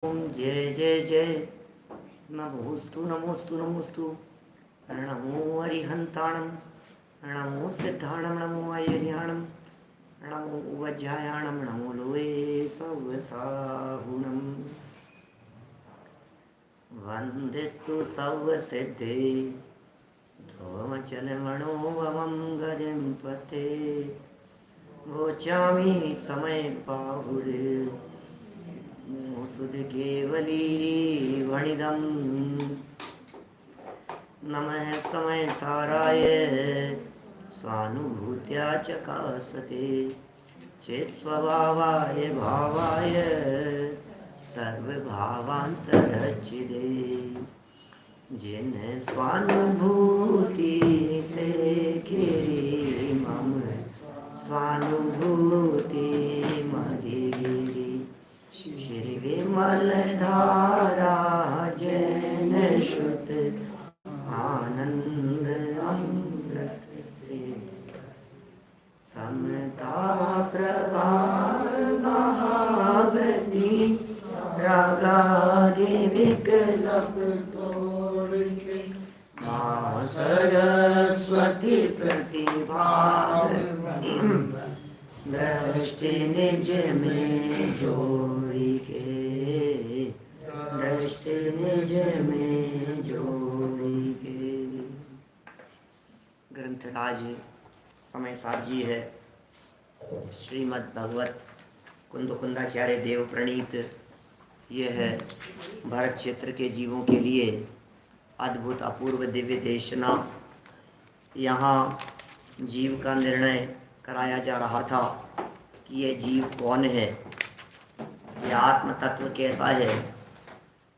ओम जय जय जय नमोस्तु नमोस्तु नमोस्तु नमो हरिहंताणं नमो सिद्धाणं नमो अयर्याणं नमो वज्रायाणं नमो लोये सवसाहुणं वन्दितु सर्वसिद्धे ध्रुवमचलमणोभवं गजं पते वोचामि समय बाहुरे सुध केवली वणिदं नमः समय साराय स्वानुभूत्या चकासते चेत् स्वभावाय भावाय सर्वभावान्तरचिदे जिन स्वानुभूति से गिरी मम स्वानुभूति मधिगिरी श्री विमल धारा जन श्रुत आनंद अमृत से समता प्रभाव महावती रागादि विकल्प तोड़ के माँ सरस्वती प्रतिभा दृष्टि निज में जोड़ी के दृष्टि निज में जोड़ी के। ग्रंथराज समय सार जी है। श्रीमद् भगवत कुंद कुंदाचार्य देव प्रणीत ये है भारत क्षेत्र के जीवों के लिए अद्भुत अपूर्व दिव्य देशना। यहाँ जीव का निर्णय कराया जा रहा था कि ये जीव कौन है, ये आत्म तत्व कैसा है।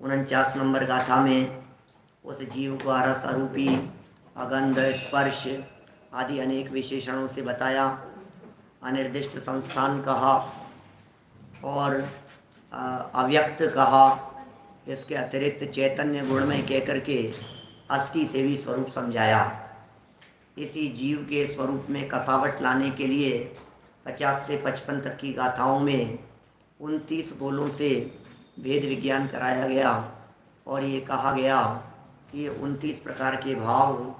49 नंबर गाथा में उस जीव को रस अरूपी अगंध स्पर्श आदि अनेक विशेषणों से बताया, अनिर्दिष्ट संस्थान कहा और अव्यक्त कहा। इसके अतिरिक्त चैतन्य गुणमय कह करके अस्थि से भी स्वरूप समझाया। इसी जीव के स्वरूप में कसावट लाने के लिए 50 से 55 तक की गाथाओं में 29 बोलों से भेद विज्ञान कराया गया और ये कहा गया कि ये 29 प्रकार के भाव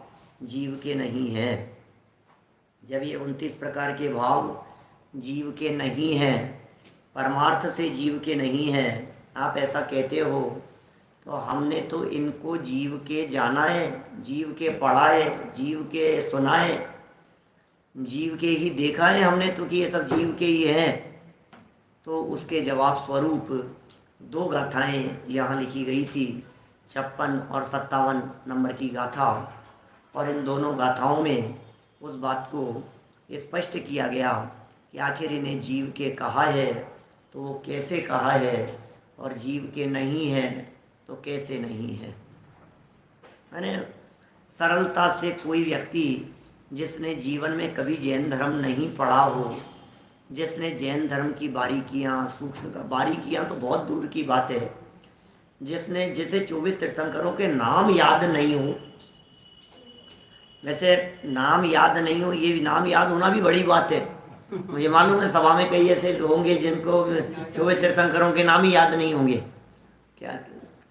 जीव के नहीं हैं। जब ये 29 प्रकार के भाव जीव के नहीं हैं, परमार्थ से जीव के नहीं हैं, आप ऐसा कहते हो, तो हमने तो इनको जीव के जाना है, जीव के पढ़ा है, जीव के सुना है, जीव के ही देखा है हमने तो कि ये सब जीव के ही हैं। तो उसके जवाब स्वरूप 2 गाथाएं यहाँ लिखी गई थी, 56 और 57 नंबर की गाथा। और इन दोनों गाथाओं में उस बात को स्पष्ट किया गया कि आखिर इन्हें जीव के कहा है तो वो कैसे कहा है, और जीव के नहीं है तो कैसे नहीं है। मैंने सरलता से कोई व्यक्ति जिसने जीवन में कभी जैन धर्म नहीं पढ़ा हो, जिसने जैन धर्म की बारीकियाँ सूक्ष्मता, बारीकियाँ तो बहुत दूर की बात है, जिसे 24 तीर्थंकरों के नाम याद नहीं हो, वैसे नाम याद नहीं हो, ये नाम याद होना भी बड़ी बात है। मुझे मालूम है सभा में कई ऐसे होंगे जिनको 24 तीर्थंकरों के नाम ही याद नहीं होंगे। क्या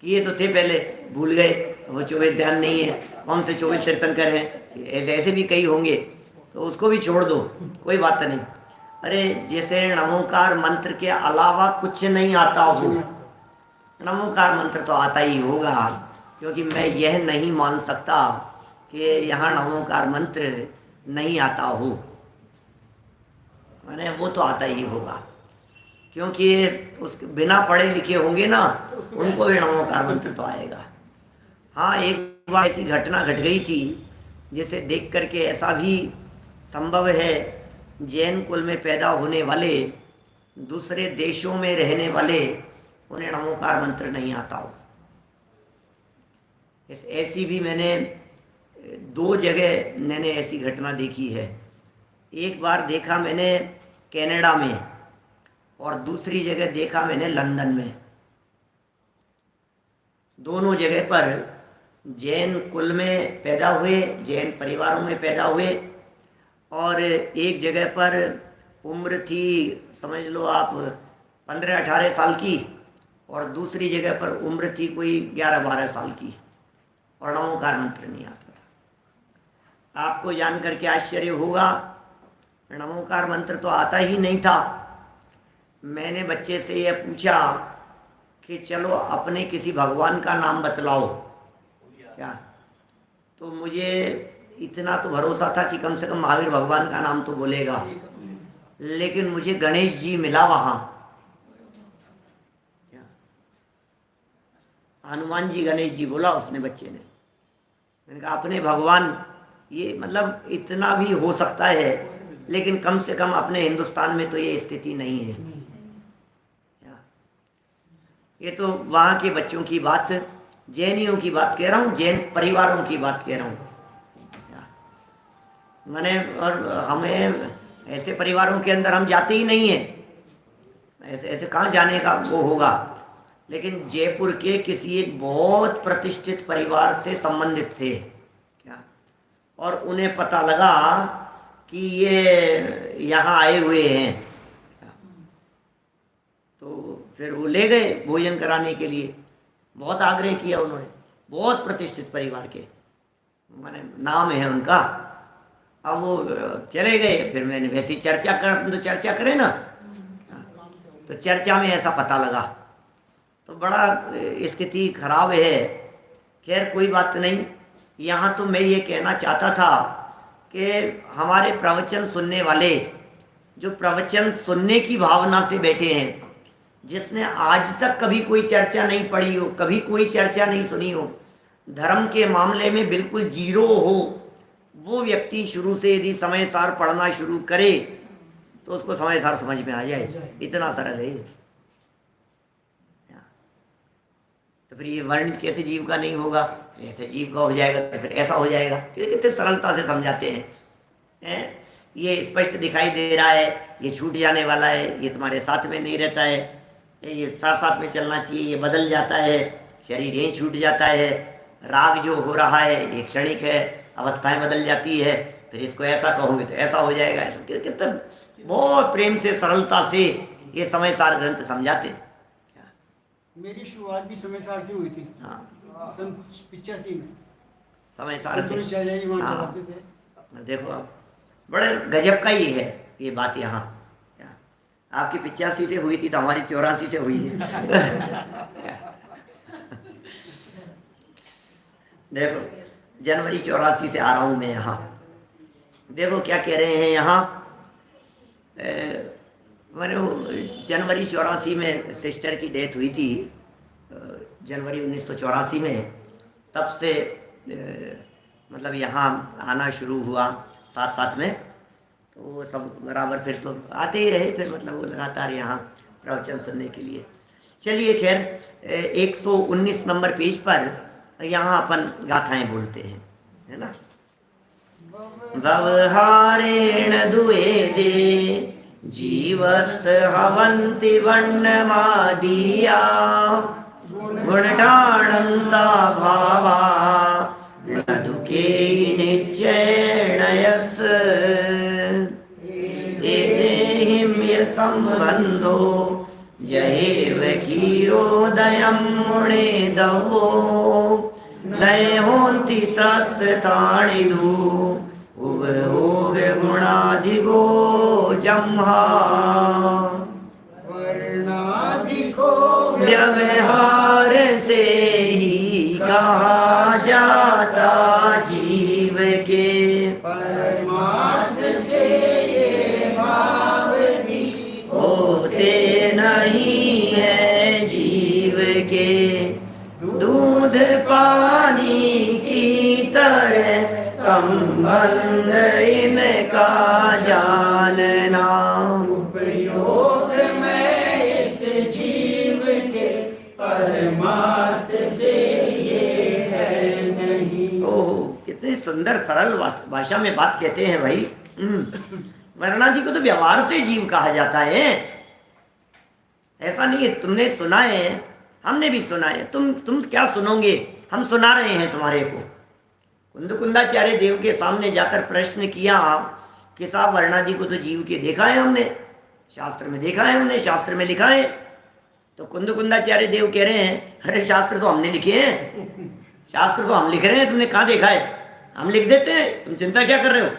किए तो थे पहले, भूल गए, वो 24 ध्यान नहीं है, कौन से 24 तीर्थंकर हैं, ऐसे भी कई होंगे, तो उसको भी छोड़ दो, कोई बात नहीं। अरे जैसे नमोकार मंत्र के अलावा कुछ नहीं आता हो, नमोकार मंत्र तो आता ही होगा, क्योंकि मैं यह नहीं मान सकता कि यहाँ नमोकार मंत्र नहीं आता हो, मैंने वो तो आता ही होगा, क्योंकि उसके बिना पढ़े लिखे होंगे ना, उनको भी नमोकार मंत्र तो आएगा। हाँ, एक बार ऐसी घटना घट गई थी जिसे देख करके ऐसा भी संभव है जैन कुल में पैदा होने वाले, दूसरे देशों में रहने वाले, उन्हें नमोकार मंत्र नहीं आता हो। ऐसी भी मैंने 2 जगह मैंने ऐसी घटना देखी है। एक बार देखा मैंने कनाडा में और दूसरी जगह देखा मैंने लंदन में। दोनों जगह पर जैन कुल में पैदा हुए, जैन परिवारों में पैदा हुए, और एक जगह पर उम्र थी समझ लो आप 15-18 साल की, और दूसरी जगह पर उम्र थी कोई 11-12 साल की और नमोकार मंत्र नहीं आता था। आपको जान करके आश्चर्य होगा, नमोकार मंत्र तो आता ही नहीं था। मैंने बच्चे से यह पूछा कि चलो अपने किसी भगवान का नाम बतलाओ क्या, तो मुझे इतना तो भरोसा था कि कम से कम महावीर भगवान का नाम तो बोलेगा, लेकिन मुझे गणेश जी मिला वहां, हनुमान जी गणेश जी बोला उसने बच्चे ने। मैंने कहा अपने भगवान, ये मतलब इतना भी हो सकता है, लेकिन कम से कम अपने हिंदुस्तान में तो ये स्थिति नहीं है। ये तो वहाँ के बच्चों की बात, जैनियों की बात कह रहा हूँ, जैन परिवारों की बात कह रहा हूँ मैंने। और हमें ऐसे परिवारों के अंदर हम जाते ही नहीं हैं, ऐसे ऐसे कहाँ जाने का वो होगा। लेकिन जयपुर के किसी एक बहुत प्रतिष्ठित परिवार से संबंधित थे क्या, और उन्हें पता लगा कि ये यहाँ आए हुए हैं, तो फिर वो ले गए भोजन कराने के लिए। बहुत आग्रह किया उन्होंने, बहुत प्रतिष्ठित परिवार के, माने नाम है उनका। अब वो चले गए, फिर मैंने वैसी चर्चा कर, तो चर्चा करें ना, तो चर्चा में ऐसा पता लगा, तो बड़ा स्थिति खराब है। खैर कोई बात नहीं। यहाँ तो मैं ये कहना चाहता था कि हमारे प्रवचन सुनने वाले, जो प्रवचन सुनने की भावना से बैठे हैं, जिसने आज तक कभी कोई चर्चा नहीं पढ़ी हो, कभी कोई चर्चा नहीं सुनी हो, धर्म के मामले में बिल्कुल जीरो हो, वो व्यक्ति शुरू से यदि समय सार पढ़ना शुरू करे तो उसको समय सार समझ में आ जाए। इतना सरल है। तो फिर ये वर्ण कैसे जीव का नहीं होगा, ऐसे जीव का हो जाएगा, तो फिर ऐसा हो जाएगा। कितने सरलता से समझाते हैं। ये स्पष्ट दिखाई दे रहा है, ये छूट जाने वाला है, ये तुम्हारे साथ में नहीं रहता है, ये साथ साथ में चलना चाहिए, ये बदल जाता है, शरीर यहीं छूट जाता है, राग जो हो रहा है ये क्षणिक है, अवस्थाएं बदल जाती है, फिर इसको ऐसा कहोगे तो ऐसा हो जाएगा। कितना बहुत प्रेम से सरलता से ये समय सार ग्रंथ समझाते। मेरी शुरुआत भी समय सार से हुई थी। हाँ, सन 85 में समय सार से। वहाँ हाँ, चलाते थे। देखो आप, बड़े गजब का ही है ये बात। यहाँ आपकी 85 से हुई थी तो हमारी 84 से हुई है। देखो जनवरी 84 से आ रहा हूँ मैं यहाँ। देखो क्या कह रहे हैं यहाँ। मैंने जनवरी 84 में सिस्टर की डेथ हुई थी, जनवरी 1984 में। तब से मतलब यहाँ आना शुरू हुआ साथ साथ में, तो वो सब बराबर फिर तो आते ही रहे, फिर मतलब वो लगातार यहाँ प्रवचन सुनने के लिए। चलिए खैर 119 नंबर पेज पर यहाँ अपन गाथाएं बोलते हैं, है ना। व्यवहारेण दुएदे जीवस् हवन्ति वर्णमादीया गुणटाणन्ता भावा न दुःखे निश्चयेन यस् एदेहिं यसंबन्धो जहेव क्षीरोदयं मुनेदवो दयोन्ति तस्य ताणिदु उभयोग गुणाधिगो जम्हा वर्णाधिको व्यवहार से ही कहा जाता जीव के परमार्थ से ये भाव होते नहीं है जीव के। दूध पानी की तरह संबंध इनका जानना, उपयोग में इस जीव के परमार्थ से ये है नहीं। ओह कितनी सुंदर सरल भाषा में बात कहते हैं भाई। वर्णादि को तो व्यवहार से जीव कहा जाता है, ऐसा नहीं है। तुमने सुना है, हमने भी सुना है, तुम क्या सुनोगे, हम सुना रहे हैं तुम्हारे को। कुंदकुंदाचार्य देव के सामने जाकर प्रश्न किया कि साहब वर्णादि को तो जीव के देखा है हमने, शास्त्र में देखा है हमने, शास्त्र में लिखा है, तो कुंदकुंदाचार्य देव कह रहे हैं, अरे शास्त्र तो हमने लिखे हैं, शास्त्र तो हम लिख रहे हैं, तुमने कहाँ देखा है? हम लिख देते हैं, तुम चिंता क्या कर रहे हो?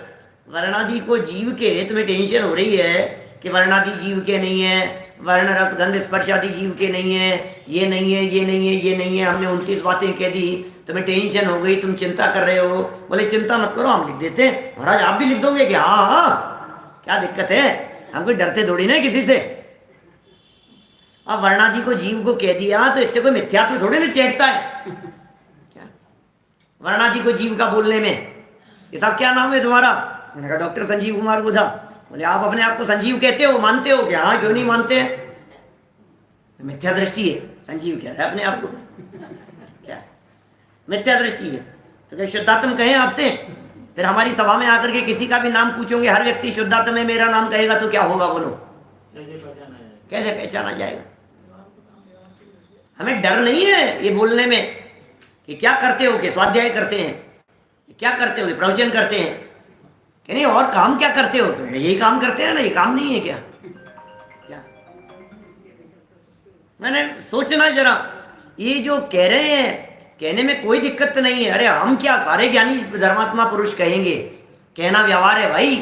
वर्णादि को जीव के तुम्हें टेंशन हो रही है कि वर्णादि जीव के नहीं है, वर्ण रस गंध स्पर्श आदि जीव के नहीं है, ये नहीं है, ये नहीं है, ये नहीं है, हमने 29 बातें कह दी, तुम्हें टेंशन हो गई, तुम चिंता कर रहे हो। बोले चिंता मत करो, हम लिख देते हैं। महाराज आप भी लिख दोगे क्या? हाँ हाँ, क्या दिक्कत है? हम कोई डरते थोड़ी ना किसी से। अब वर्णादि को जीव को कह दिया तो इससे कोई मिथ्यात्व थोड़े ना चेटता है। क्या वर्णादि को जीव का बोलने में? ये साहब क्या नाम है तुम्हारा? मैंने कहा डॉक्टर संजीव कुमार बुधा। बोले आप अपने आप को संजीव कहते हो, मानते हो क्या? हाँ, क्यों नहीं मानते? मिथ्या दृष्टि है, संजीव कह रहा है अपने आप को। क्या मिथ्या दृष्टि है? तो क्या शुद्धात्म कहें आपसे? फिर हमारी सभा में आकर के किसी का भी नाम पूछोगे, हर व्यक्ति शुद्धात्म में मेरा नाम कहेगा तो क्या होगा? बोलो, कैसे पहचाना जाएगा? हमें डर नहीं है ये बोलने में कि क्या करते हो, कि स्वाध्याय करते हैं, क्या करते हो, प्रवचन करते हैं कि नहीं, और काम क्या करते हो? यही काम करते हैं ना, ये काम नहीं है क्या? क्या मैंने सोचना जरा, ये जो कह रहे हैं कहने में कोई दिक्कत नहीं है। अरे हम क्या सारे ज्ञानी धर्मात्मा पुरुष कहेंगे, कहना व्यवहार है भाई,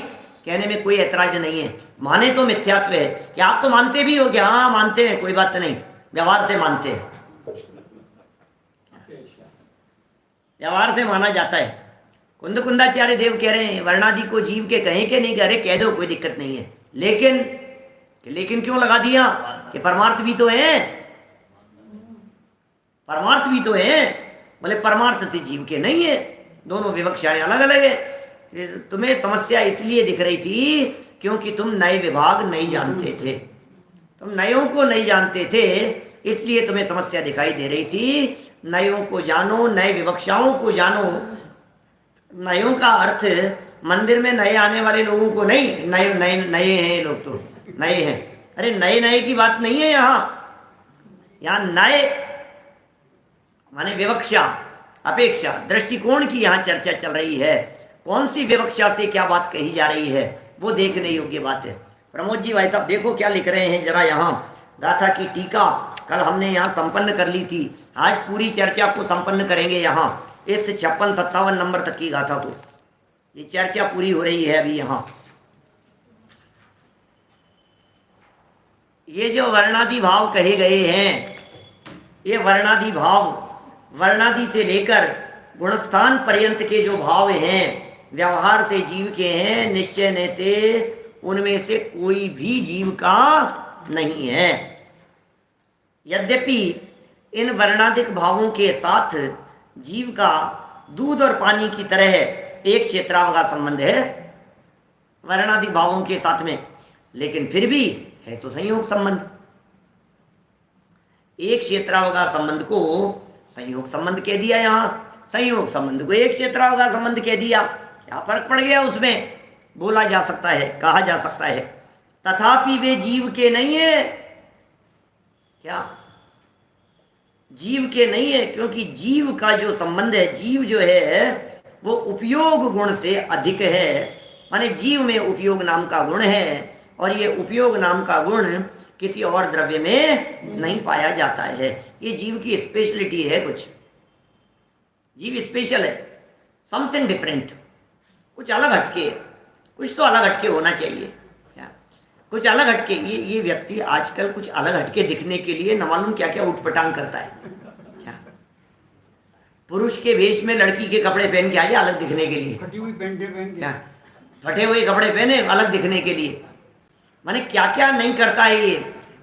कहने में कोई ऐतराज नहीं है। माने तो मिथ्यात्व है। क्या आप तो मानते भी हो क्या? हाँ मानते हैं, कोई बात नहीं, व्यवहार से मानते हैं, व्यवहार से माना जाता है। कुंदकुंदाचार्य देव कह रहे हैं वर्णादि को जीव के कहें कि नहीं कह रहे, कह दो, कोई दिक्कत नहीं है। लेकिन क्यों लगा दिया कि परमार्थ भी तो है, परमार्थ भी तो है। बोले परमार्थ से जीव के नहीं है, दोनों विवक्षाएं अलग अलग है। तुम्हें समस्या इसलिए दिख रही थी क्योंकि तुम नए विभाग नहीं जानते थे, तुम नयों को नहीं जानते थे, इसलिए तुम्हें समस्या दिखाई दे रही थी। नयों को जानो, नए विवक्षाओं को जानो। नयों का अर्थ मंदिर में नए आने वाले लोगों को नहीं, नए नए नए हैं लोग, तो नए हैं। अरे नए नए की बात नहीं है यहाँ नए माने विवक्षा, अपेक्षा, दृष्टिकोण की यहाँ चर्चा चल रही है। कौन सी विवक्षा से क्या बात कही जा रही है वो देखने योग्य बात है। प्रमोद जी भाई साहब देखो क्या लिख रहे हैं जरा। यहाँ गाथा की टीका कल हमने यहाँ संपन्न कर ली थी, आज पूरी चर्चा को संपन्न करेंगे यहाँ इस 56-57 नंबर तक की गाथा को। ये चर्चा पूरी हो रही है अभी यहाँ। ये जो वर्णादि भाव कहे गए हैं, ये वर्णादि भाव वर्णादि से लेकर गुणस्थान पर्यंत के जो भाव हैं व्यवहार से जीव के हैं, निश्चय से उनमें से कोई भी जीव का नहीं है। यद्यपि इन वर्णादिक भावों के साथ जीव का दूध और पानी की तरह एक क्षेत्रावगा संबंध है वर्णादिक भावों के साथ में, लेकिन फिर भी है तो संयोग संबंध। एक क्षेत्रावगा संबंध को संयोग संबंध कह दिया, यहाँ संयोग संबंध को एक क्षेत्रावगा संबंध कह दिया, क्या फर्क पड़ गया उसमें? बोला जा सकता है, कहा जा सकता है। तथापि वे जीव के नहीं है। क्या जीव के नहीं है? क्योंकि जीव का जो संबंध है, जीव जो है वो उपयोग गुण से अधिक है। माने जीव में उपयोग नाम का गुण है और ये उपयोग नाम का गुण किसी और द्रव्य में नहीं पाया जाता है। ये जीव की स्पेशलिटी है, कुछ जीव स्पेशल है, समथिंग डिफरेंट, कुछ अलग हटके, कुछ तो अलग हटके होना चाहिए। क्या कुछ अलग हटके? ये व्यक्ति आजकल कुछ अलग हटके दिखने के लिए न मालूम क्या क्या उठपटांग करता है। क्या पुरुष के वेश में लड़की के कपड़े पहन के आ जाए अलग दिखने के लिए, फटी हुई पैंटें पहन के, क्या फटे हुए कपड़े पहने अलग दिखने के लिए, माने क्या क्या नहीं करता है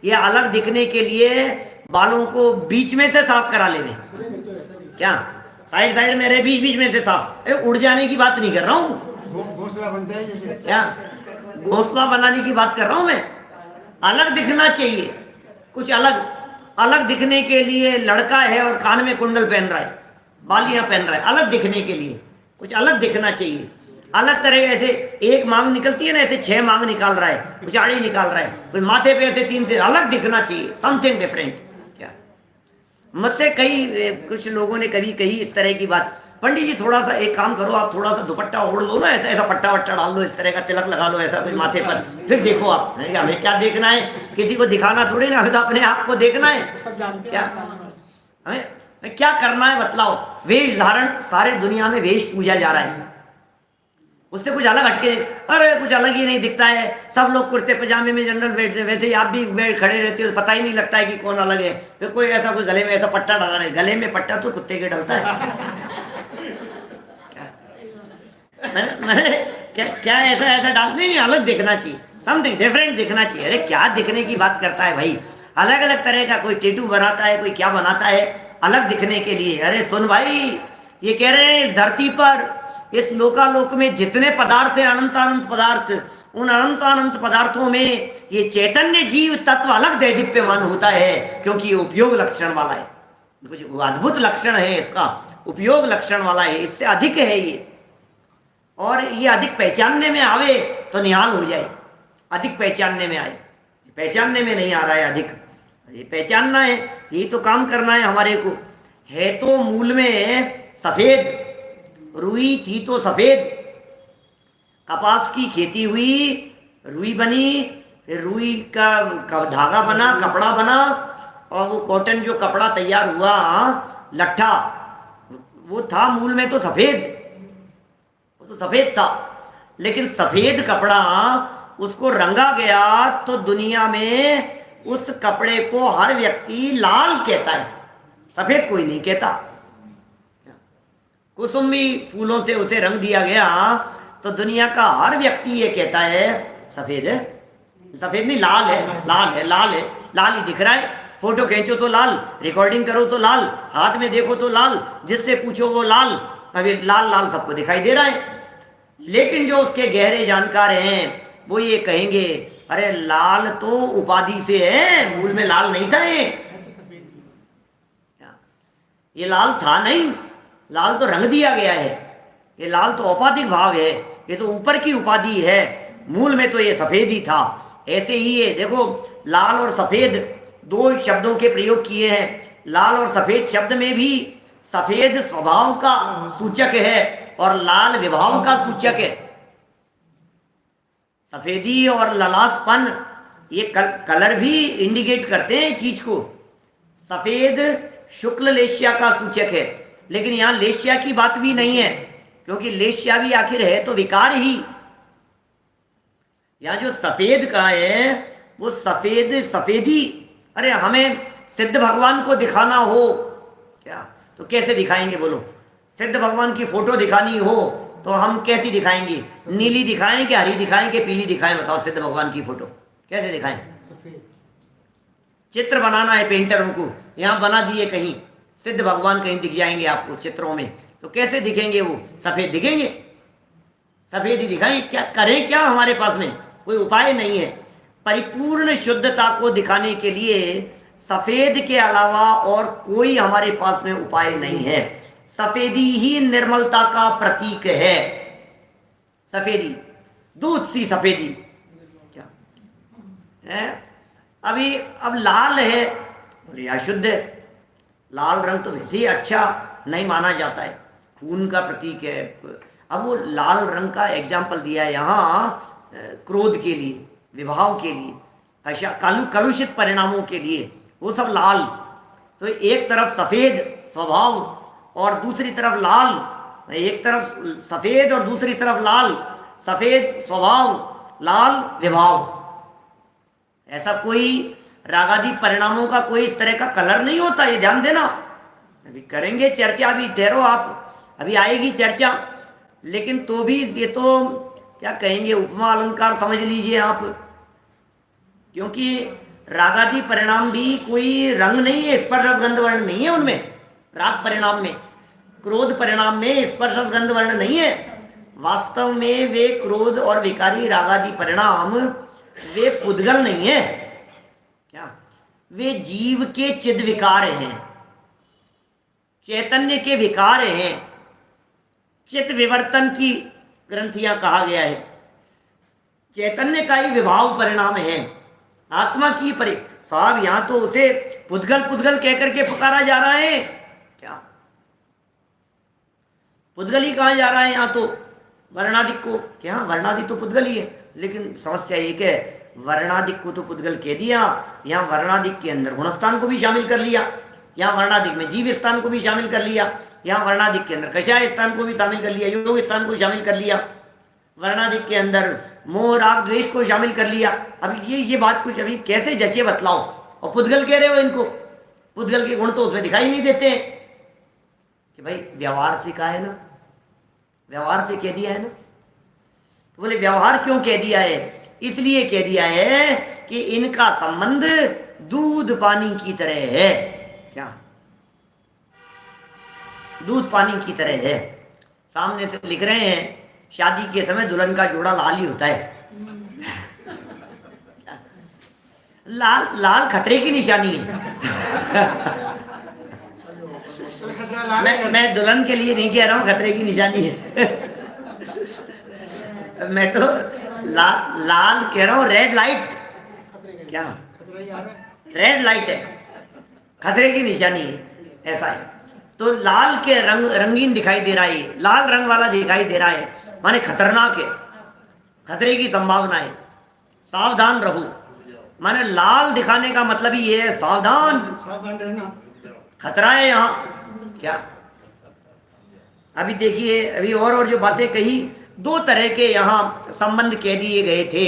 ये अलग दिखने के लिए बालों को बीच में से साफ करा ले। क्या साइड साइड में रहे, बीच बीच में से साफ। उड़ जाने की बात नहीं कर रहा हूँ, घोंसला बनता है जैसे, क्या घोंसला बनाने की बात कर रहा हूँ मैं। अलग दिखना चाहिए, कुछ अलग अलग दिखने के लिए लड़का है और कान में कुंडल पहन रहा है, बालियां पहन रहा है, अलग दिखने के लिए कुछ अलग दिखना चाहिए। अलग तरह ऐसे एक मांग निकलती है ना, ऐसे 6 मांग निकाल रहा है, कुछ आड़ी निकाल रहा है, कोई माथे पे ऐसे 3 अलग दिखना चाहिए, समथिंग डिफरेंट। क्या मुझसे कई कुछ लोगों ने कभी कही इस तरह की बात, पंडित जी थोड़ा सा एक काम करो, आप थोड़ा सा दुपट्टा ओढ़ लो ना, ऐसा ऐसा पट्टा वट्टा डाल लो, इस तरह का तिलक लगा लो ऐसा फिर माथे पर, फिर देखो आप। हमें क्या देखना है किसी को दिखाना थोड़ी ना, हमें तो अपने आप को देखना है। सब जानते क्या हैं। हमें क्या करना है बतलाओ। वेश धारण, सारे दुनिया में वेश पूजा जा रहा है, उससे कुछ अलग हटके, अरे कुछ अलग ही नहीं दिखता है। सब लोग कुर्ते पजामे में जनरल बैठते, वैसे ही आप भी बैठ खड़े रहते हो, पता ही नहीं लगता है कि कौन अलग है। फिर कोई ऐसा, कोई गले में ऐसा पट्टा डाला नहीं, गले में पट्टा तो कुत्ते के डलता है। मैंने क्या ऐसा ऐसा डाल नहीं, अलग दिखना चाहिए, समथिंग डिफरेंट दिखना चाहिए। अरे क्या दिखने की बात करता है भाई, अलग अलग तरह का, कोई टेटू बनाता है, कोई क्या बनाता है अलग दिखने के लिए। अरे सुन भाई, ये कह रहे हैं इस धरती पर, इस लोकालोक में जितने पदार्थ हैं, अनंत अनंत पदार्थ, उन अनंत अनंत पदार्थों में ये चैतन्य जीव तत्व अलग दैदीप्यमान होता है, क्योंकि ये उपयोग लक्षण वाला है। कुछ अद्भुत लक्षण है इसका, उपयोग लक्षण वाला है, इससे अधिक है ये। और ये अधिक पहचानने में आवे तो निहाल हो जाए, अधिक पहचानने में आए, पहचानने में नहीं आ रहा है अधिक, ये पहचानना है, यही तो काम करना है हमारे को। है तो मूल में सफेद, रुई थी तो सफेद, कपास की खेती हुई, रुई बनी, फिर रुई का धागा बना, कपड़ा बना, और वो कॉटन जो कपड़ा तैयार हुआ लट्ठा, वो था मूल में तो सफेद, वो तो सफेद था। लेकिन सफेद कपड़ा उसको रंगा गया तो दुनिया में उस कपड़े को हर व्यक्ति लाल कहता है, सफेद कोई नहीं कहता। कुसुमी फूलों से उसे रंग दिया गया तो दुनिया का हर व्यक्ति ये कहता है सफेद है, सफेद नहीं लाल है, लाल है, लाल है, लाल ही दिख रहा है। फोटो खींचो तो लाल, रिकॉर्डिंग करो तो लाल, हाथ में देखो तो लाल, जिससे पूछो वो लाल, अभी लाल लाल सबको दिखाई दे रहा है। लेकिन जो उसके गहरे जानकार हैं वो ये कहेंगे, अरे लाल तो उपाधि से है, मूल में लाल नहीं था ये लाल था नहीं, लाल तो रंग दिया गया है, ये लाल तो औपाधिक भाव है, ये तो ऊपर की उपाधि है, मूल में तो ये सफेद ही था। ऐसे ही ये देखो, लाल और सफेद दो शब्दों के प्रयोग किए हैं। लाल और सफेद शब्द में भी सफेद स्वभाव का सूचक है और लाल विभाव का सूचक है। सफेदी और ललासपन ये कलर भी इंडिकेट करते हैं चीज को। सफेद शुक्ल लेश्या का सूचक है, लेकिन यहाँ लेश्या की बात भी नहीं है, क्योंकि लेश्या भी आखिर है तो विकार ही। यहाँ जो सफेद का है वो सफेद सफेदी। अरे हमें सिद्ध भगवान को दिखाना हो क्या तो कैसे दिखाएंगे बोलो? सिद्ध भगवान की फोटो दिखानी हो तो हम कैसी दिखाएंगे? नीली दिखाएं कि हरी दिखाएं कि पीली दिखाएं? बताओ, सिद्ध भगवान की फोटो कैसे दिखाएं? सफेद। चित्र बनाना है पेंटरों को, यहाँ बना दिए, कहीं सिद्ध भगवान कहीं दिख जाएंगे आपको चित्रों में, तो कैसे दिखेंगे? वो सफेद दिखेंगे, सफेद ही दिखाएं। क्या करें, क्या हमारे पास में कोई उपाय नहीं है। परिपूर्ण शुद्धता को दिखाने के लिए सफेद के अलावा और कोई हमारे पास में उपाय नहीं है। सफेदी ही निर्मलता का प्रतीक है। सफेदी, दूध सी सफेदी क्या है? अभी अब लाल है और यह अशुद्ध है। लाल रंग तो वैसे ही अच्छा नहीं माना जाता है, खून का प्रतीक है। अब वो लाल रंग का एग्जाम्पल दिया है यहाँ क्रोध के लिए, विभाव के लिए, कलुषित परिणामों के लिए, वो सब लाल। तो एक तरफ सफेद स्वभाव और दूसरी तरफ लाल, एक तरफ सफेद और दूसरी तरफ लाल, सफेद स्वभाव, लाल विभाव। ऐसा कोई रागादि परिणामों का कोई इस तरह का कलर नहीं होता, ये ध्यान देना। अभी करेंगे चर्चा, अभी ठहरो आप, अभी आएगी चर्चा। लेकिन तो भी ये तो क्या कहेंगे, उपमा अलंकार समझ लीजिए आप, क्योंकि रागादि परिणाम भी कोई रंग नहीं है, स्पर्श गंध वर्ण नहीं है उनमें। राग परिणाम में, क्रोध परिणाम में स्पर्श गंध वर्ण नहीं है। वास्तव में वे क्रोध और विकारी रागादि परिणाम वे पुद्गल नहीं है, क्या वे जीव के चिद विकार हैं, चैतन्य के विकार हैं। चित्त विवर्तन की ग्रंथियां कहा गया है, चैतन्य का ही विभाव परिणाम है, आत्मा की साहब यहां तो उसे पुद्गल पुद्गल कहकर के पुकारा जा रहा है। क्या पुद्गल ही कहा जा रहा है यहाँ तो वर्णादि को? क्या वर्णादि तो पुद्गल ही है, लेकिन समस्या एक है, वर्णाधिक को तो पुद्गल कह दिया, यहाँ वर्णाधिक के अंदर गुणस्थान को भी शामिल कर लिया, यहाँ वर्णाधिक में जीव स्थान को भी शामिल कर लिया, यहाँ वर्णाधिक के अंदर कषाय स्थान को भी शामिल कर लिया, योग स्थान को शामिल कर लिया, वर्णाधिक के अंदर मोह राग द्वेष को शामिल कर लिया। अब ये बात कुछ अभी कैसे जचे बतलाओ, और पुद्गल कह रहे हो इनको, पुद्गल के गुण तो उसमें दिखाई नहीं देते कि भाई व्यवहार से कहा है ना, व्यवहार से कह दिया है ना। तो बोले व्यवहार क्यों कह दिया है, इसलिए कह दिया है कि इनका संबंध दूध पानी की तरह है। क्या दूध पानी की तरह है। सामने से लिख रहे हैं शादी के समय दुल्हन का जोड़ा लाल ही होता है। लाल लाल खतरे की निशानी है। मैं दुल्हन के लिए नहीं कह रहा हूं खतरे की निशानी है। मैं तो लाल कह रहा हूं, रेड लाइट। क्या रेड लाइट है, खतरे की निशानी है, ऐसा है। तो लाल के रंगीन दिखाई दे रहा है, लाल रंग वाला दिखाई दे रहा है, माने खतरनाक है, खतरे की संभावना है, सावधान रहो। माने लाल दिखाने का मतलब ही ये है सावधान रहना, खतरा है यहाँ। क्या अभी देखिए, अभी और जो बातें कही, दो तरह के यहाँ संबंध कह दिए गए थे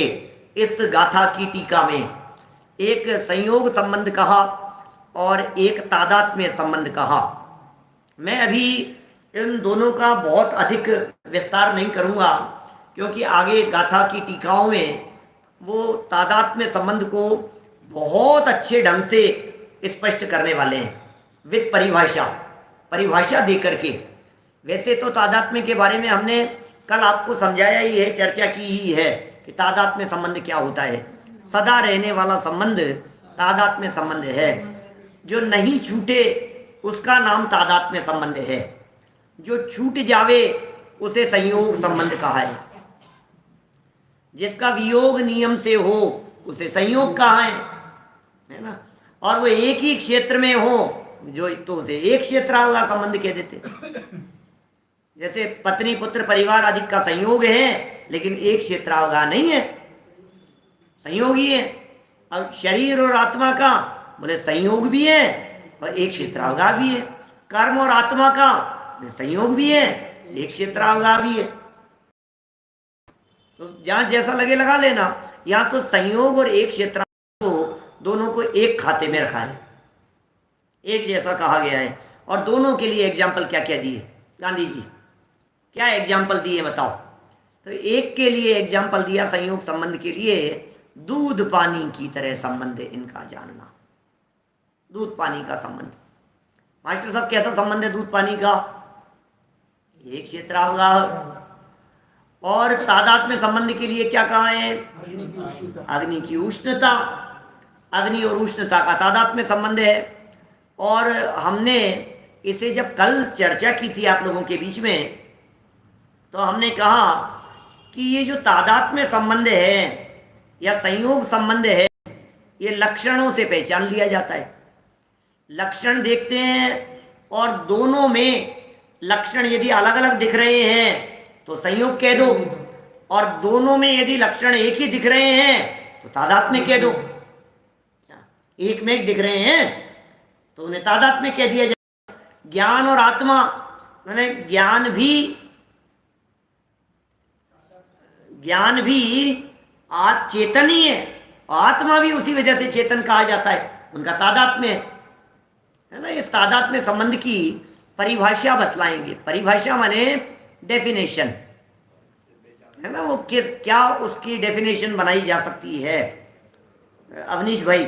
इस गाथा की टीका में। एक संयोग संबंध कहा और एक तादात्म्य संबंध कहा। मैं अभी इन दोनों का बहुत अधिक विस्तार नहीं करूंगा, क्योंकि आगे गाथा की टीकाओं में वो तादात्म्य संबंध को बहुत अच्छे ढंग से स्पष्ट करने वाले हैं, विद परिभाषा दे करके। वैसे तो तादात्म्य के बारे में हमने कल आपको समझाया ही है, चर्चा की ही है कि तादात्म्य संबंध क्या होता है। सदा रहने वाला संबंध तादात्म्य संबंध है। जो नहीं छूटे उसका नाम तादात्म्य संबंध है, जो छूट जावे उसे संयोग संबंध कहा है, जिसका वियोग नियम से हो उसे संयोग कहा है ना। और वो एक ही क्षेत्र में हो जो तो उसे एक क्षेत्रावगा संबंध कह देते। जैसे पत्नी पुत्र परिवार आदि का संयोग है, लेकिन एक क्षेत्रावगा नहीं है, संयोग ही है। अब शरीर और आत्मा का बोले संयोग भी है और एक क्षेत्रावगा भी है। कर्म और आत्मा का संयोग भी है, एक क्षेत्रावगा भी है। तो जहां जैसा लगे लगा लेना। यहाँ तो संयोग और एक क्षेत्रावगा को दोनों को एक खाते में रखा है, एक जैसा कहा गया है। और दोनों के लिए एग्जाम्पल क्या क्या दिए गांधी जी, क्या एग्जाम्पल दिए बताओ। तो एक के लिए एग्जाम्पल दिया संयोग संबंध के लिए, दूध पानी की तरह संबंध है इनका जानना। दूध पानी का संबंध, मास्टर साहब कैसा संबंध है दूध पानी का, एक क्षेत्रावगा। और तादात्म्य संबंध के लिए क्या कहा है, अग्नि की उष्णता, अग्नि और उष्णता का तादात्म्य संबंध है। और हमने इसे जब कल चर्चा की थी आप लोगों के बीच में, तो हमने कहा कि ये जो तादात्म्य संबंध है या संयोग संबंध है, ये लक्षणों से पहचान लिया जाता है। लक्षण देखते हैं और दोनों में लक्षण यदि अलग अलग दिख रहे हैं तो संयोग कह दो, और दोनों में यदि लक्षण एक ही दिख रहे हैं तो तादात्म्य कह दो। एक में एक दिख रहे हैं तो उन्हें तादात्म्य कह दिया जाए। ज्ञान और आत्मा, मैंने ज्ञान भी आज चेतन ही है, आत्मा भी उसी वजह से चेतन कहा जाता है, उनका तादात्म्य है ना। इस तादात्म्य संबंध की परिभाषा बतलाएंगे। परिभाषा माने डेफिनेशन है ना, वो क्या उसकी डेफिनेशन बनाई जा सकती है। अवनीश भाई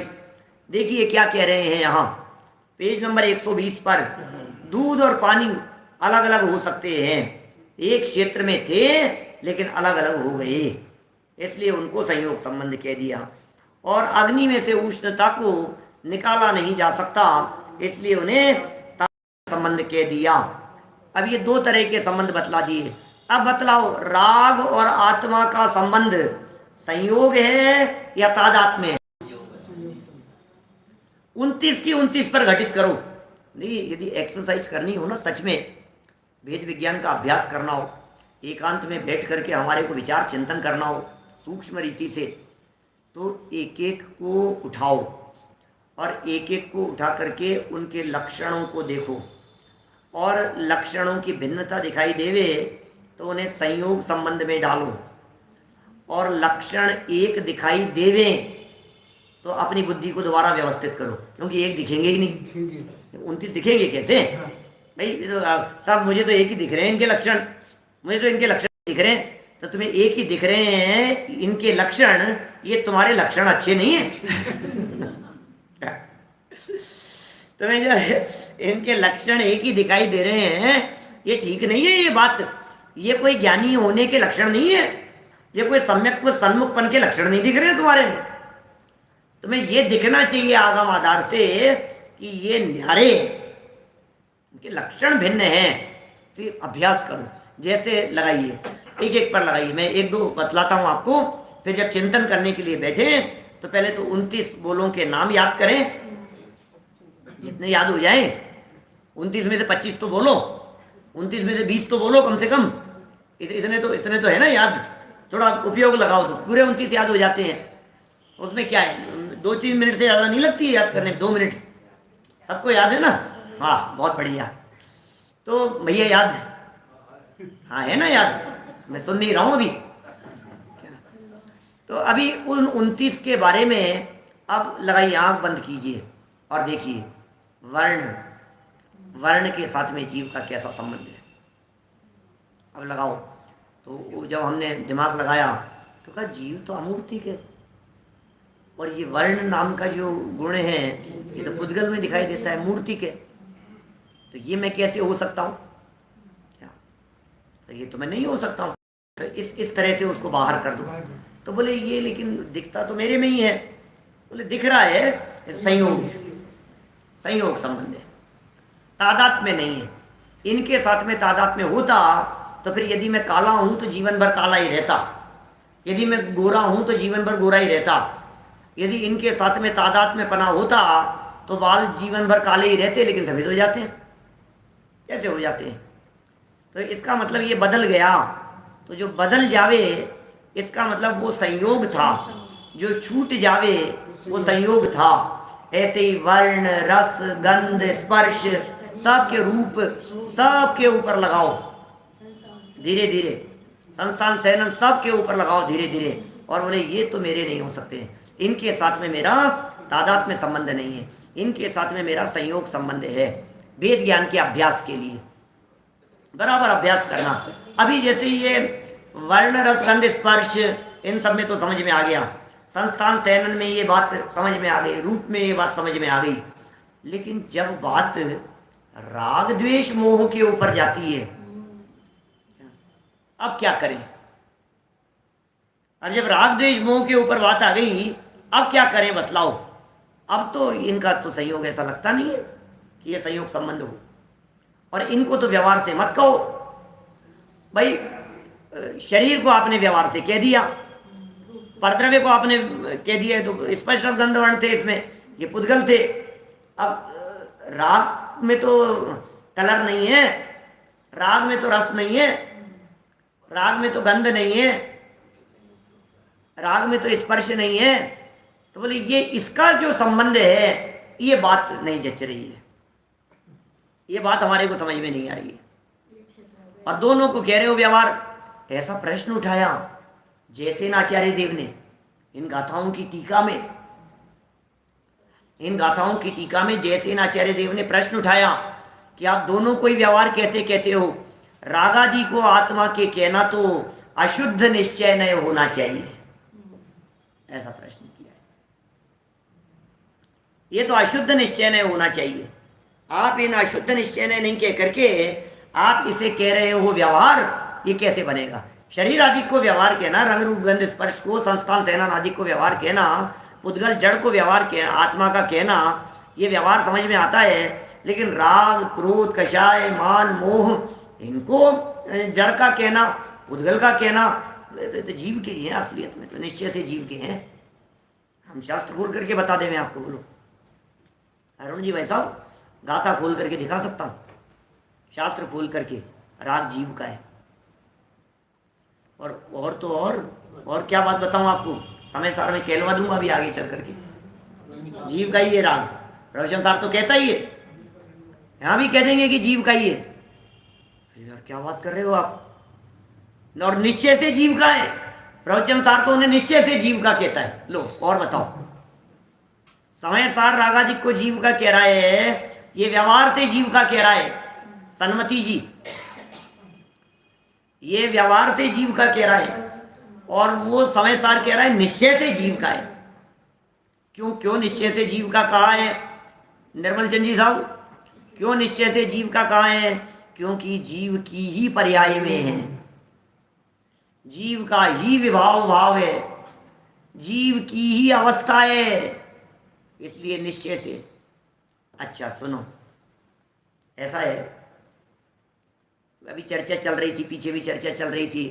देखिए क्या कह रहे हैं यहाँ पेज नंबर 120 पर। दूध और पानी अलग अलग हो सकते हैं, एक क्षेत्र में थे लेकिन अलग अलग हो गए, इसलिए उनको संयोग संबंध कह दिया। और अग्नि में से उष्णता को निकाला नहीं जा सकता, इसलिए उन्हें संबंध कह दिया। अब ये दो तरह के संबंध बतला दिए। अब बतलाओ राग और आत्मा का संबंध संयोग है या तादात्म्य है। 29 की 29 पर घटित करो। नहीं, यदि एक्सरसाइज करनी हो ना, सच में वेद विज्ञान का अभ्यास करना हो, एकांत में बैठ करके हमारे को विचार चिंतन करना हो सूक्ष्म रीति से, तो एक एक को उठाओ और एक एक को उठा करके उनके लक्षणों को देखो, और लक्षणों की भिन्नता दिखाई देवे तो उन्हें संयोग संबंध में डालो, और लक्षण एक दिखाई देवे तो अपनी बुद्धि को दोबारा व्यवस्थित करो, क्योंकि एक दिखेंगे ही नहीं, 29 दिखेंगे कैसे? भाई ये तो साहब मुझे तो एक ही दिख रहे हैं इनके लक्षण, मुझे तो इनके लक्षण दिख रहे हैं, तो तुम्हें एक ही दिख रहे हैं इनके लक्षण, ये तुम्हारे लक्षण अच्छे नहीं है। तुम्हें जो इनके लक्षण एक ही दिखाई दे रहे हैं ये ठीक नहीं है, ये बात, ये कोई ज्ञानी होने के लक्षण नहीं है, ये कोई सम्यक सन्मुखपन के लक्षण नहीं दिख रहे हैं तुम्हारे में। तुम्हें ये दिखना चाहिए आगम आधार से कि ये न्यारे, इनके लक्षण भिन्न हैं। तो ये अभ्यास करो, जैसे लगाइए, एक एक पर लगाइए, मैं एक दो बतलाता हूँ आपको, फिर जब चिंतन करने के लिए बैठे तो पहले तो 29 बोलों के नाम याद करें, जितने याद हो जाए। 29 में से 25 तो बोलो, 29 में से 20 तो बोलो कम से कम, इतने तो है ना याद, थोड़ा उपयोग लगाओ तो पूरे 29 याद हो जाते हैं। उसमें क्या है, 2-3 मिनट से ज़्यादा नहीं लगती है याद करने, 2 मिनट, सबको याद है ना? हाँ बहुत बढ़िया। तो भैया याद, हाँ है ना याद, मैं सुन नहीं रहा हूँ अभी। तो अभी उन 29 के बारे में अब लगाइए, आंख बंद कीजिए और देखिए वर्ण के साथ में जीव का कैसा संबंध है। अब लगाओ, तो जब हमने दिमाग लगाया तो कहा जीव तो अमूर्तिक है, और ये वर्ण नाम का जो गुण है ये तो पुद्गल में दिखाई देता है, मूर्तिक है, तो ये मैं कैसे हो सकता हूँ क्या? तो ये तो मैं नहीं हो सकता हूँ, तो इस तरह से उसको बाहर कर दो। तो बोले ये लेकिन दिखता तो मेरे में ही है। बोले दिख रहा है, संयोग संबंध है, तादात में नहीं है। इनके साथ में तादात में होता तो फिर यदि मैं काला हूं तो जीवन भर काला ही रहता, यदि मैं गोरा हूं तो जीवन भर गोरा ही रहता। यदि इनके साथ में तादात में पना होता तो बाल जीवन भर काले ही रहते लेकिन सफेद हो जाते हैं। कैसे हो जाते हैं? तो इसका मतलब ये बदल गया। तो जो बदल जावे इसका मतलब वो संयोग था, जो छूट जावे वो संयोग था। ऐसे ही वर्ण, रस, गंध, स्पर्श, सबके रूप सबके ऊपर लगाओ धीरे धीरे, संस्थान सैनन सबके ऊपर लगाओ धीरे धीरे, और बोले ये तो मेरे नहीं हो सकते, इनके साथ में मेरा तादात में संबंध नहीं है, इनके साथ में मेरा संयोग संबंध है। वेद ज्ञान के अभ्यास के लिए बराबर अभ्यास करना। अभी जैसे ये वर्ण, रस, गंध, स्पर्श इन सब में तो समझ में आ गया, संस्थान सैनन में ये बात समझ में आ गई, रूप में ये बात समझ में आ गई। लेकिन जब बात राग द्वेष मोह के ऊपर जाती है, अब क्या करें? अब जब राग द्वेष मोह के ऊपर बात आ गई, अब क्या करें बतलाओ? अब तो इनका तो संयोग ऐसा लगता नहीं है कि ये संयोग संबंध हो, और इनको तो व्यवहार से मत कहो। भाई शरीर को आपने व्यवहार से कह दिया, परद्रव्य को आपने कह दिया, तो स्पष्ट गंध वर्ण थे इसमें, ये पुद्गल थे। अब राग में तो कलर नहीं है, राग में तो रस नहीं है, राग में तो गंध नहीं है, राग में तो स्पर्श नहीं है। तो बोले ये इसका जो संबंध है ये बात नहीं जच रही है, ये बात हमारे को समझ में नहीं आ रही है, और दोनों को कह रहे हो व्यवहार। ऐसा प्रश्न उठाया जैसे आचार्य देव ने इन गाथाओं की टीका में जैसे आचार्य देव ने प्रश्न उठाया कि आप दोनों को ही व्यवहार कैसे कहते हो? रागादि को आत्मा के कहना तो अशुद्ध निश्चय नहीं होना चाहिए, ऐसा प्रश्न किया है। ये तो अशुद्ध निश्चय नहीं होना चाहिए, आप इन अशुद्ध निश्चय नहीं कह करके आप इसे कह रहे हो व्यवहार, ये कैसे बनेगा? शरीर आदि को व्यवहार कहना, रंग रूप गंध स्पर्श को, संस्थान सैनन आदि को व्यवहार कहना, पुद्गल जड़ को व्यवहार कहना, आत्मा का कहना, ये व्यवहार समझ में आता है। लेकिन राग, क्रोध, कषाय, मान, मोह, इनको जड़ का कहना, पुद्गल का कहना, तो जीव के ही हैं असलियत में, तो निश्चय से जीव के हैं। हम शास्त्र खोल करके बता दें, मैं आपको बोलो अरुण जी, वैसा गाथा खोल करके दिखा सकता हूँ, शास्त्र खोल करके राग जीव का है। और तो और क्या बात बताऊं आपको, समय सार में कहलवा दूंगा अभी आगे चल करके। जीव का ही है राग, प्रवचन सार तो कहता ही है, यहाँ भी कह देंगे कि जीव का ही है। यार क्या बात कर रहे हो आप, और निश्चय से जीव का है, प्रवचन सार तो उन्हें निश्चय से जीव का कहता है। लो और बताओ, समय सार रागादिक को जीव का कह रहा है, ये व्यवहार से जीव का कह रहा है सन्मति जी, ये व्यवहार से जीव का कह रहा है, और वो समय सार कह रहा है निश्चय से जीव का है। क्यों निश्चय से जीव का कहा है निर्मल चंद जी साहब, क्यों निश्चय से जीव का कहा है? क्योंकि जीव की ही पर्याय में है, जीव का ही विभाव भाव है, जीव की ही अवस्था है, इसलिए निश्चय से। अच्छा सुनो, ऐसा है, अभी चर्चा चल रही थी, पीछे भी चर्चा चल रही थी,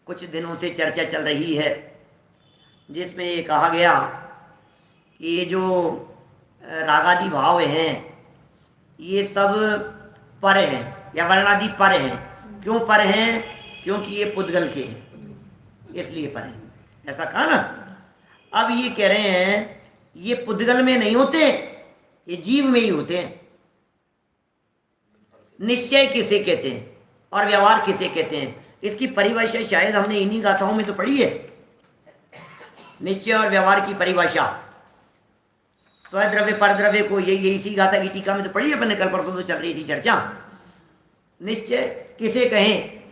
कुछ दिनों से चर्चा चल रही है, जिसमें ये कहा गया कि ये जो रागादि भाव हैं ये सब पर हैं या वर्णादि पर हैं। क्यों पर हैं? क्योंकि ये पुद्गल के हैं, इसलिए पर हैं, ऐसा कहा ना। अब ये कह रहे हैं ये पुद्गल में नहीं होते, ये जीव में ही होते हैं। निश्चय किसे कहते हैं और व्यवहार किसे कहते हैं, इसकी परिभाषा शायद हमने इन्हीं गाथाओं में तो पढ़ी है। निश्चय और व्यवहार की परिभाषा स्वद्रव्य परद्रव्य को ये इसी गाथा की टीका में तो पढ़ी है अपने, कल परसों तो चल रही थी चर्चा। निश्चय किसे कहें?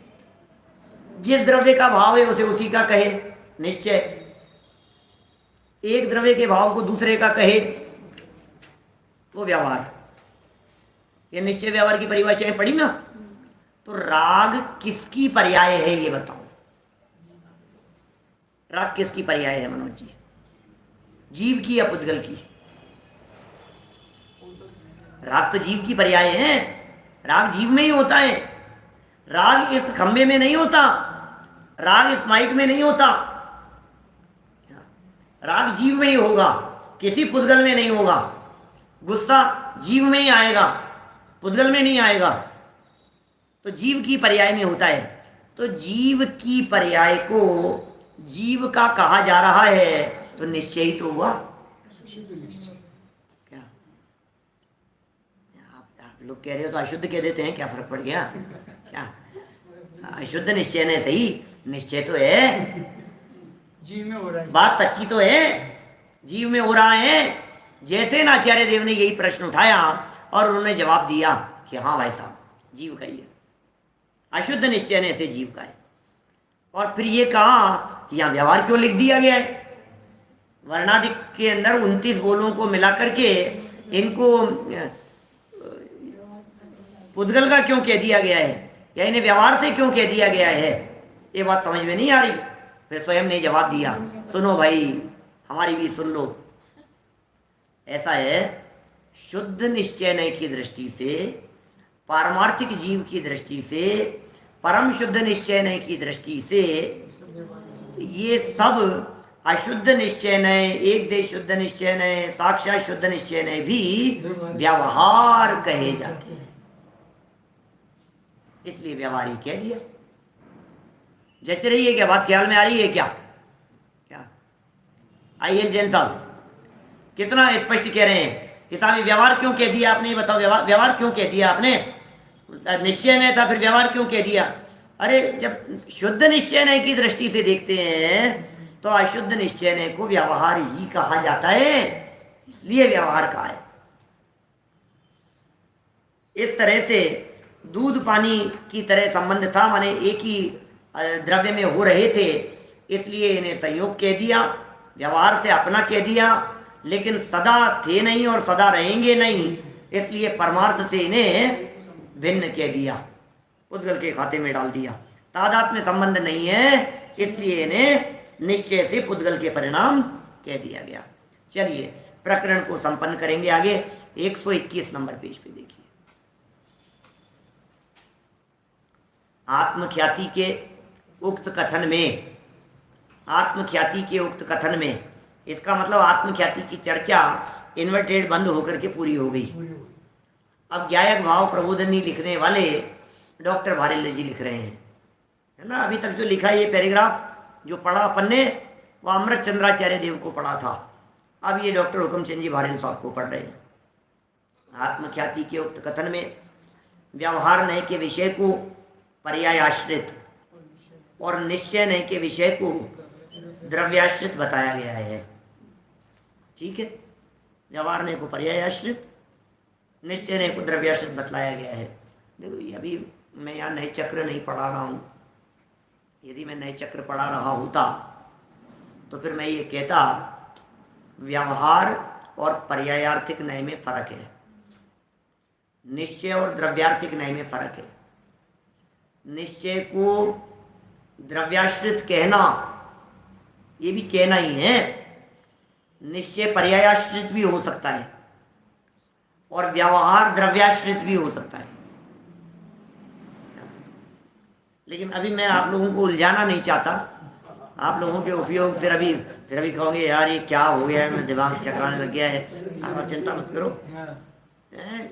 जिस द्रव्य का भाव है उसे उसी का कहे निश्चय। एक द्रव्य के भाव को दूसरे का कहे वो व्यवहार। ये निश्चय व्यवहार की परिभाषाएं पढ़ी ना। तो राग किसकी पर्याय है ये बताओ, राग किसकी पर्याय है मनोज जी? जीव की या पुद्गल की? राग तो जीव की पर्याय है, राग जीव में ही होता है। राग इस खंबे में नहीं होता, राग इस माइक में नहीं होता, राग जीव में ही होगा, किसी पुद्गल में नहीं होगा। गुस्सा जीव में ही आएगा, पुद्गल में नहीं आएगा, तो जीव की पर्याय में होता है। तो जीव की पर्याय को जीव का कहा जा रहा है, तो निश्चय ही तो हुआ। क्या आप लोग कह रहे हो तो अशुद्ध कह देते हैं, क्या फर्क पड़ गया? क्या अशुद्ध निश्चय नहीं सही, निश्चय तो है, जीव में हो रहा है, बात सच्ची तो है, जीव में हो रहा है। जैसे न आचार्य देव ने यही प्रश्न उठाया और उन्होंने जवाब दिया कि हाँ भाई साहब जीव का ही है, अशुद्ध निश्चय ने से जीव का है। और फिर ये कहा कि यहाँ व्यवहार क्यों लिख दिया गया है? वर्णादिक के अंदर 29 बोलों को मिला करके इनको पुद्गल का क्यों कह दिया गया है, या इन्हें व्यवहार से क्यों कह दिया गया है, ये बात समझ में नहीं आ रही। फिर स्वयं ने जवाब दिया, सुनो भाई हमारी भी सुन लो। ऐसा है, शुद्ध निश्चय की दृष्टि से, पारमार्थिक जीव की दृष्टि से, परम शुद्ध निश्चय की दृष्टि से ये सब अशुद्ध निश्चय, एक देश शुद्ध निश्चय, साक्षात शुद्ध निश्चय भी व्यवहार कहे जाते हैं, इसलिए व्यवहार ही कह दिया। जच रही है क्या बात, ख्याल में आ रही है क्या? क्या आईएल जैन साहब कितना स्पष्ट कह रहे हैं कि साहब व्यवहार क्यों कह दिया आपने, बताओ व्यवहार क्यों कह दिया आपने? निश्चय नहीं था, फिर व्यवहार क्यों कह दिया? अरे जब शुद्ध निश्चय की दृष्टि से देखते हैं तो अशुद्ध निश्चय को व्यवहार ही कहा जाता है, इसलिए व्यवहार कहा है। इस तरह से दूध पानी की तरह संबंध था, माने एक ही द्रव्य में हो रहे थे, इसलिए इन्हें संयोग कह दिया, व्यवहार से अपना कह दिया, लेकिन सदा थे नहीं और सदा रहेंगे नहीं, इसलिए परमार्थ से इन्हें भिन्न कह दिया, पुद्गल के खाते में डाल दिया। तादात में संबंध नहीं है, इसलिए इन्हें निश्चय से पुद्गल के परिणाम कह दिया गया। चलिए प्रकरण को संपन्न करेंगे आगे। 121 नंबर पेज पे देखिए, आत्मख्याति के उक्त कथन में, आत्मख्याति के उक्त कथन में, इसका मतलब आत्मख्याति की चर्चा इन्वर्टेड बंद होकर के पूरी हो गई। अब ज्ञायक भाव प्रबोधनी लिखने वाले डॉक्टर भारेल जी लिख रहे हैं, है ना। अभी तक जो लिखा है ये पैराग्राफ जो पढ़ा अपन ने, वो अमृत चंद्राचार्य देव को पढ़ा था। अब ये डॉक्टर हुकुमचंद जी भारेल साहब को पढ़ रहे हैं। आत्मख्याति के उक्त कथन में व्यवहार नय के विषय को पर्यायाश्रित और निश्चय नय के विषय को द्रव्याश्रित बताया गया है। ठीक है, व्यवहार नय को पर्यायाश्रित, निश्चय नय को द्रव्याश्रित बतलाया गया है। देखो ये अभी मैं यहाँ नए चक्र नहीं पढ़ा रहा हूँ। यदि मैं नए चक्र पढ़ा रहा होता तो फिर मैं ये कहता व्यवहार और पर्यायार्थिक नय में फर्क है, निश्चय और द्रव्यार्थिक नय में फर्क है। निश्चय को द्रव्याश्रित कहना ये भी कहना ही है, निश्चय पर्यायाश्रित भी हो सकता है और व्यवहार द्रव्याश्रित भी हो सकता है। लेकिन अभी मैं आप लोगों को उलझाना नहीं चाहता। आप लोगों के उपयोग फिर अभी कहोगे यार ये क्या हो गया है, मेरा दिमाग चकराने लग गया है। आप चिंता मत करो,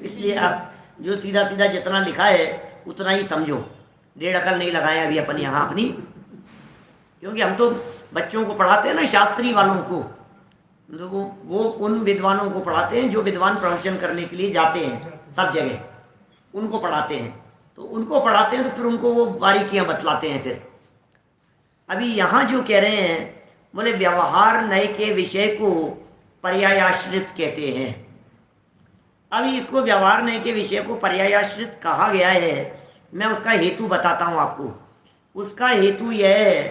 इसलिए आप जो सीधा सीधा जितना लिखा है उतना ही समझो, डेढ़ अकल नहीं लगाए अभी अपन यहाँ अपनी। क्योंकि हम तो बच्चों को पढ़ाते हैं ना, शास्त्री वालों को, वो उन विद्वानों को पढ़ाते हैं जो विद्वान प्रवचन करने के लिए जाते हैं सब जगह, उनको पढ़ाते हैं। तो उनको पढ़ाते हैं तो फिर उनको वो बारीकियां बतलाते हैं। फिर अभी यहाँ जो कह रहे हैं बोले व्यवहार नय के विषय को पर्यायाश्रित कहते हैं। अभी इसको व्यवहार नय के विषय को पर्यायाश्रित कहा गया है, मैं उसका हेतु बताता हूँ आपको। उसका हेतु यह है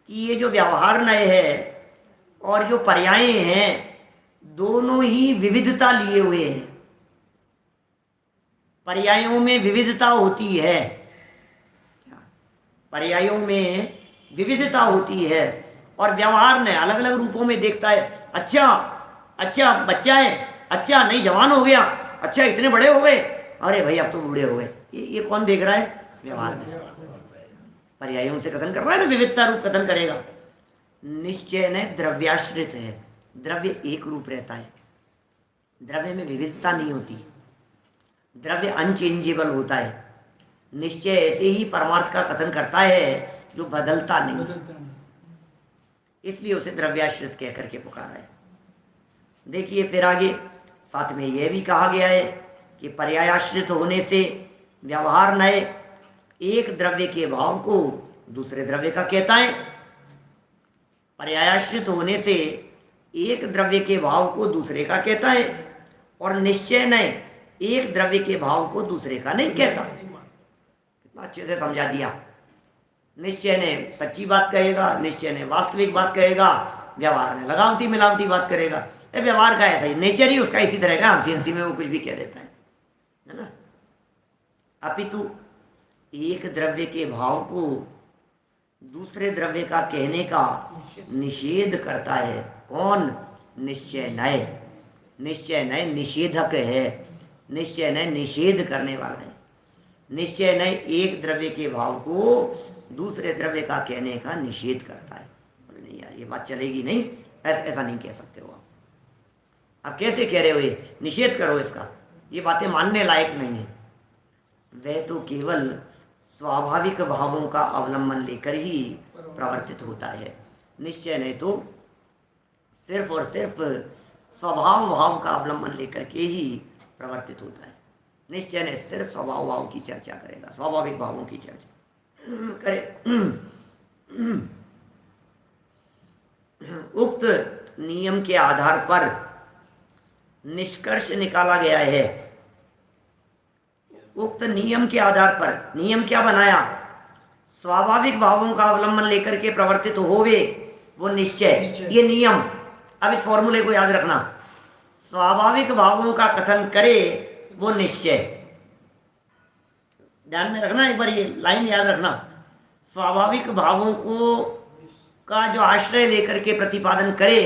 कि ये जो व्यवहार नय है और जो पर्याय हैं दोनों ही विविधता लिए हुए हैं। पर्यायों में विविधता होती है, पर्यायों में विविधता होती है और व्यवहार नय अलग अलग रूपों में देखता है। अच्छा बच्चा है, अच्छा नहीं जवान हो गया, अच्छा इतने बड़े हो गए, अरे भाई अब तो बूढ़े हो गए। ये कौन देख रहा है? व्यवहार नय पर्यायों से कथन कर रहा है ना, विविधता रूप कथन करेगा। निश्चय नय द्रव्याश्रित है, द्रव्य एक रूप रहता है, द्रव्य में विविधता नहीं होती, द्रव्य अनचेंजेबल होता है। निश्चय ऐसे ही परमार्थ का कथन करता है जो बदलता नहीं, इसलिए उसे द्रव्याश्रित कह करके पुकारा है। देखिए फिर आगे साथ में यह भी कहा गया है कि पर्यायाश्रित होने से व्यवहार नय एक द्रव्य के भाव को दूसरे द्रव्य का कहता है। पर्यायाश्रित होने से एक द्रव्य के भाव को दूसरे का कहता है और निश्चय नय एक द्रव्य के भाव को दूसरे का नहीं कहता। कितना अच्छे से समझा दिया। निश्चय ने सच्ची बात कहेगा, निश्चय ने वास्तविक बात कहेगा, व्यवहार ने लगावटी मिलावटी बात करेगा। व्यवहार का ऐसा ही नेचर ही उसका इसी तरह का, हंसी हंसी में वो कुछ भी कह देता है ना। अपितु एक द्रव्य के भाव को दूसरे द्रव्य का कहने का निषेध करता है। कौन? निश्चय नय। निश्चय नय निषेधक है, निश्चय नय निषेध करने वाला है। निश्चय नय एक द्रव्य के भाव को दूसरे द्रव्य का कहने का निषेध करता है। बोले नहीं यार ये बात चलेगी नहीं, ऐसा नहीं कह सकते हो आप कैसे कह रहे हो, ये निषेध करो इसका, ये बातें मानने लायक नहीं है। वह तो केवल स्वाभाविक भावों का अवलंबन लेकर ही प्रवर्तित होता है। निश्चय नहीं तो सिर्फ और सिर्फ स्वभाव भाव का अवलंबन लेकर के ही प्रवर्तित होता है। निश्चय ने सिर्फ स्वभाव भाव की चर्चा करेगा, स्वाभाविक भावों की चर्चा करे। उक्त नियम के आधार पर निष्कर्ष निकाला गया है। उक्त नियम के आधार पर नियम क्या बनाया? स्वाभाविक भावों का अवलंबन लेकर के प्रवर्तित होवे वो निश्चय, ये नियम। अब इस फॉर्मूले को याद रखना, स्वाभाविक भावों का कथन करे वो निश्चय। ध्यान में रखना, एक बार ये लाइन याद रखना। स्वाभाविक भावों को का जो आश्रय लेकर के प्रतिपादन करे